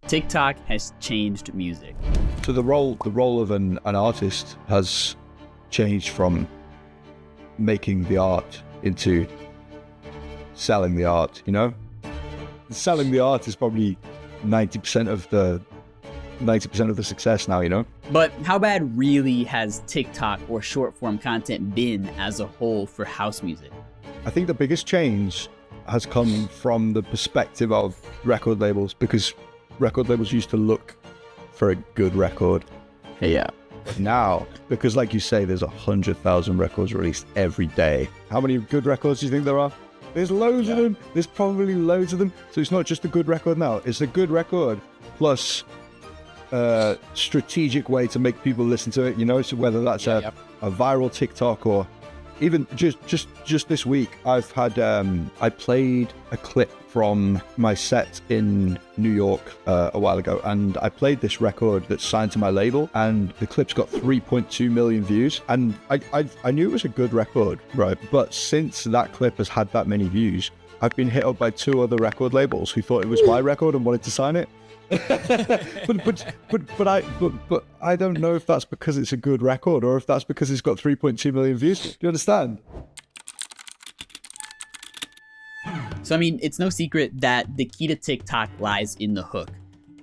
TikTok has changed music. So the role of an artist has changed from making the art into selling the art, you know? Selling the art is probably 90% of the success now, you know? But how bad really has TikTok or short form content been as a whole for house music? I think the biggest change has come from the perspective of record labels, because record labels used to look for a good record. Yeah. Now, because like you say, there's 100,000 records released every day. How many good records do you think there are? There's loads of them. There's probably loads of them. So it's not just a good record now. It's a good record plus a strategic way to make people listen to it, you know? So whether that's a viral TikTok or even just this week, I've had, I played a clip from my set in New York a while ago, and I played this record that's signed to my label, and the clip's got 3.2 million views, and I knew it was a good record, right? But since that clip has had that many views, I've been hit up by 2 other record labels who thought it was my record and wanted to sign it. but I don't know if that's because it's a good record or if that's because it's got 3.2 million views. Do you understand? So, I mean, it's no secret that the key to TikTok lies in the hook.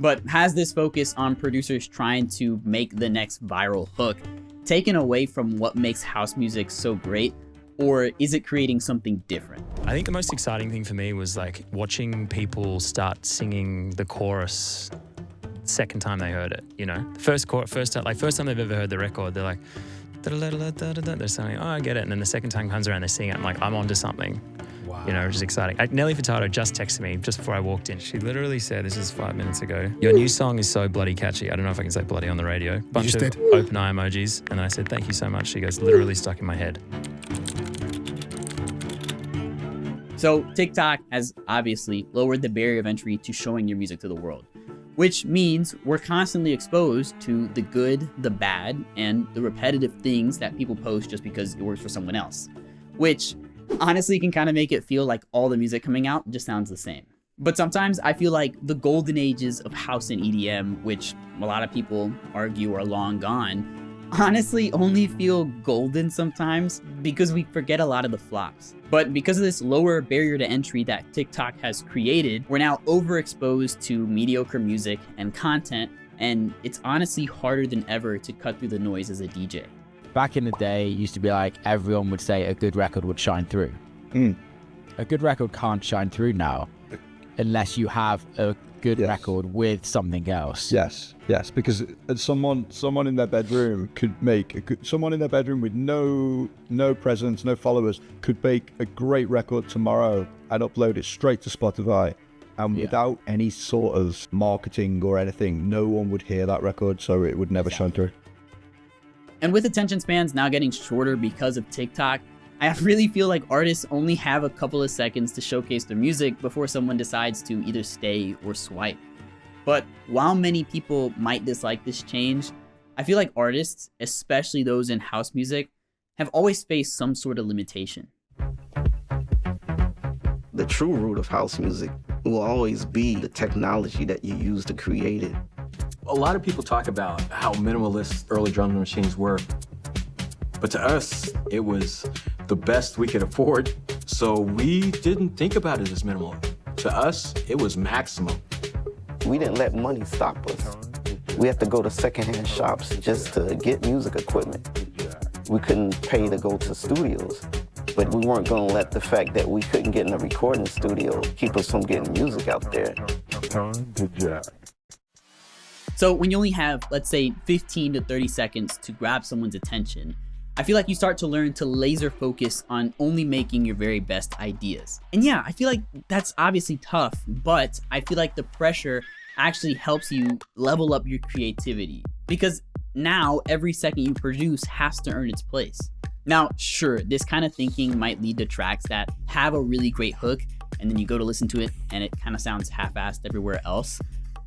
But has this focus on producers trying to make the next viral hook taken away from what makes house music so great? Or is it creating something different? I think the most exciting thing for me was like watching people start singing the chorus second time they heard it, you know? First time they've ever heard the record, they're like, da-da-da-da-da-da-da. They're saying, oh, I get it. And then the second time comes around, they sing it. I'm like, I'm onto something. Wow. You know, which is exciting. Nelly Furtado just texted me just before I walked in. She literally said, this is 5 minutes ago, your new song is so bloody catchy. I don't know if I can say bloody on the radio. Bunch of open eye emojis. And I said, thank you so much. She goes, literally stuck in my head. So TikTok has obviously lowered the barrier of entry to showing your music to the world, which means we're constantly exposed to the good, the bad, and the repetitive things that people post just because it works for someone else, which honestly can kind of make it feel like all the music coming out just sounds the same. But sometimes I feel like the golden ages of house and EDM, which a lot of people argue are long gone, honestly only feel golden sometimes because we forget a lot of the flops. But because of this lower barrier to entry that TikTok has created, we're now overexposed to mediocre music and content, and it's honestly harder than ever to cut through the noise as a DJ. Back in the day, it used to be like everyone would say a good record would shine through. A good record can't shine through now unless you have a good record with something else. Yes, because someone in their bedroom could make someone in their bedroom with no presence, no followers, could make a great record tomorrow and upload it straight to Spotify, and without any sort of marketing or anything, no one would hear that record, so it would never shine through. And with attention spans now getting shorter because of TikTok, I really feel like artists only have a couple of seconds to showcase their music before someone decides to either stay or swipe. But while many people might dislike this change, I feel like artists, especially those in house music, have always faced some sort of limitation. The true root of house music will always be the technology that you use to create it. A lot of people talk about how minimalist early drum machines were, but to us, it was the best we could afford, so we didn't think about it as minimal. To us, it was maximum. We didn't let money stop us. We had to go to secondhand shops just to get music equipment. We couldn't pay to go to studios, but we weren't gonna let the fact that we couldn't get in a recording studio keep us from getting music out there. So when you only have, let's say, 15 to 30 seconds to grab someone's attention, I feel like you start to learn to laser focus on only making your very best ideas. And yeah, I feel like that's obviously tough, but I feel like the pressure actually helps you level up your creativity, because now every second you produce has to earn its place. Now, sure, this kind of thinking might lead to tracks that have a really great hook, and then you go to listen to it and it kind of sounds half-assed everywhere else.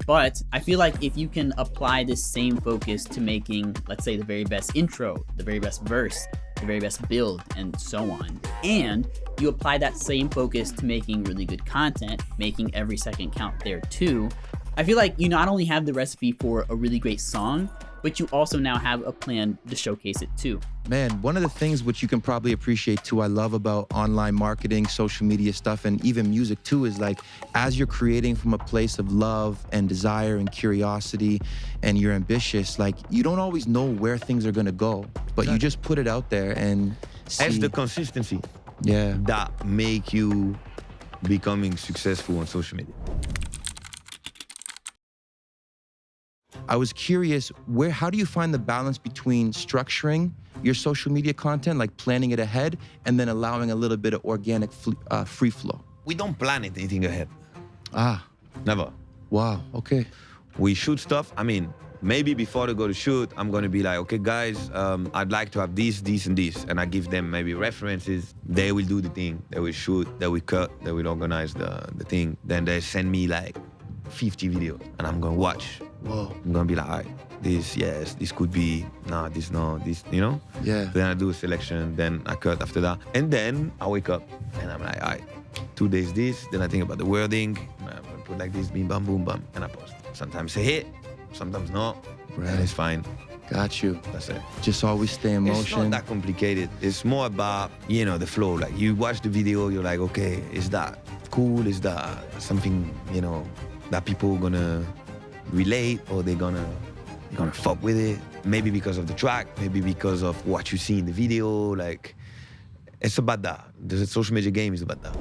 But I feel like if you can apply this same focus to making, let's say, the very best intro, the very best verse, the very best build, and so on, and you apply that same focus to making really good content, making every second count there too, I feel like you not only have the recipe for a really great song, but you also now have a plan to showcase it too. Man, one of the things which you can probably appreciate too, I love about online marketing, social media stuff, and even music too, is like, as you're creating from a place of love and desire and curiosity, and you're ambitious, like, you don't always know where things are gonna go, but you just put it out there and see. It's the consistency Yeah. that make you becoming successful on social media. I was curious, how do you find the balance between structuring your social media content, like planning it ahead, and then allowing a little bit of organic free flow? We don't plan anything ahead. Ah, Never. wow, okay. We shoot stuff. I mean, maybe before they go to shoot, I'm gonna be like, okay, guys, I'd like to have this, this, and this. And I give them maybe references. They will do the thing. They will shoot, they will cut, they will organize the thing. Then they send me like 50 videos, and I'm gonna watch. Whoa. I'm gonna be like, all right, this, yes, this could be, nah, this, no, this, you know? Yeah. Then I do a selection, then I cut after that. And then I wake up, and I'm like, all right, 2 days this, then I think about the wording, I'm gonna put like this, bim, bam, boom, bam, and I post. Sometimes a hit, sometimes not, and it's fine. Got you. That's it. Just always stay in It's motion. not that complicated. It's more about, you know, the flow. Like, you watch the video, you're like, okay, is that cool? Is that something, you know, that people gonna relate, or they're gonna fuck with it? Maybe because of the track, maybe because of what you see in the video. Like, it's about that. The social media game is about that.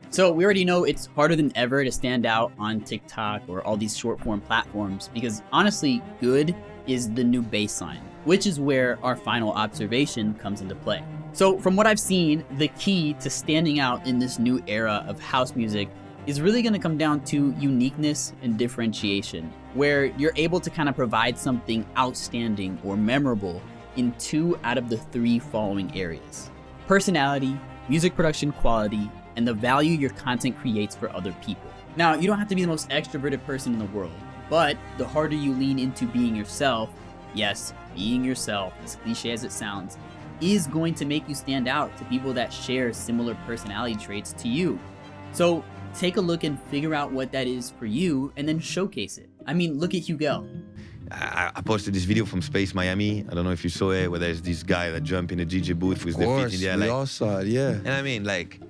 So we already know it's harder than ever to stand out on TikTok or all these short form platforms because honestly, good is the new baseline, which is where our final observation comes into play. So from what I've seen, the key to standing out in this new era of house music is really going to come down to uniqueness and differentiation, where you're able to kind of provide something outstanding or memorable in 2 out of the 3 following areas: personality, music production quality, and the value your content creates for other people. Now, you don't have to be the most extroverted person in the world, but the harder you lean into being yourself, yes, being yourself, as cliche as it sounds, is going to make you stand out to people that share similar personality traits to you. So take a look and figure out what that is for you and then showcase it. I mean, look at Hugo. I posted this video from Space Miami. I don't know if you saw it, where there's this guy that jump in the DJ booth with Of the course, feet in the air. we Like, all saw it, yeah. and I mean, like,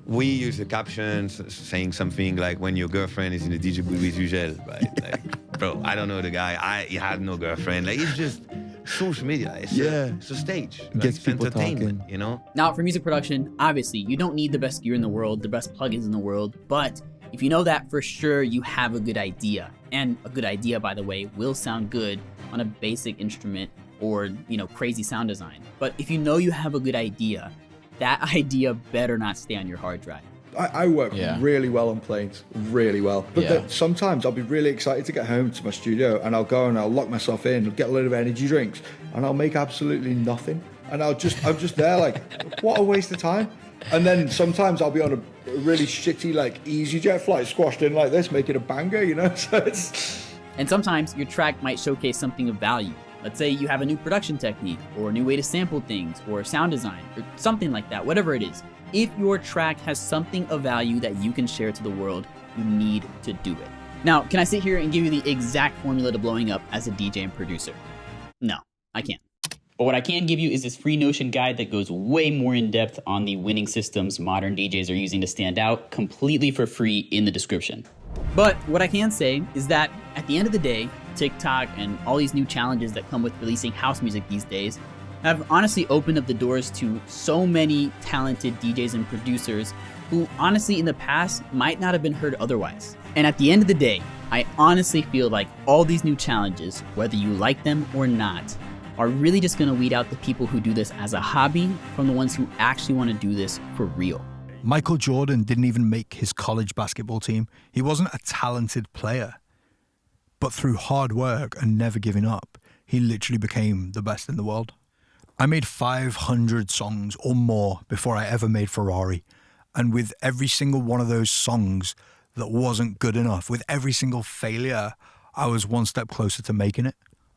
we use the captions saying something like, when your girlfriend is in the DJ booth with Ugel, right? Like, bro, I don't know the guy. He had no girlfriend. Like, it's just social media. It's it's a stage. Like, Gets it's people entertainment, talking. you know? Now, for music production, obviously, you don't need the best gear in the world, the best plugins in the world, but if you know that for sure, you have a good idea. And a good idea, by the way, will sound good on a basic instrument or, you know, crazy sound design. But if you know you have a good idea, that idea better not stay on your hard drive. I work Yeah. really well on planes, really well. But Yeah. then sometimes I'll be really excited to get home to my studio, and I'll go and I'll lock myself in, get a load of energy drinks, and I'll make absolutely nothing. And I'm just there like, what a waste of time. And then sometimes I'll be on a really shitty like EasyJet flight, squashed in like this, making a banger, you know. So it's. And sometimes your track might showcase something of value. Let's say you have a new production technique, or a new way to sample things, or sound design, or something like that, whatever it is. If your track has something of value that you can share to the world, you need to do it. Now, can I sit here and give you the exact formula to blowing up as a DJ and producer? No, I can't. But what I can give you is this free Notion guide that goes way more in depth on the winning systems modern DJs are using to stand out, completely for free in the description. But what I can say is that at the end of the day, TikTok and all these new challenges that come with releasing house music these days have honestly opened up the doors to so many talented DJs and producers who honestly in the past might not have been heard otherwise. And at the end of the day, I honestly feel like all these new challenges, whether you like them or not, are really just gonna weed out the people who do this as a hobby from the ones who actually wanna do this for real. Michael Jordan didn't even make his college basketball team. He wasn't a talented player. But through hard work and never giving up, he literally became the best in the world. I made 500 songs or more before I ever made Ferrari. And with every single one of those songs that wasn't good enough, with every single failure, I was one step closer to making it.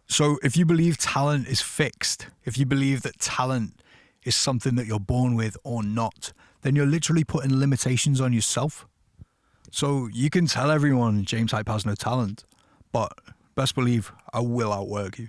So if you believe talent is fixed, if you believe that talent is something that you're born with or not, then you're literally putting limitations on yourself. So you can tell everyone James Hype has no talent, but best believe I will outwork you.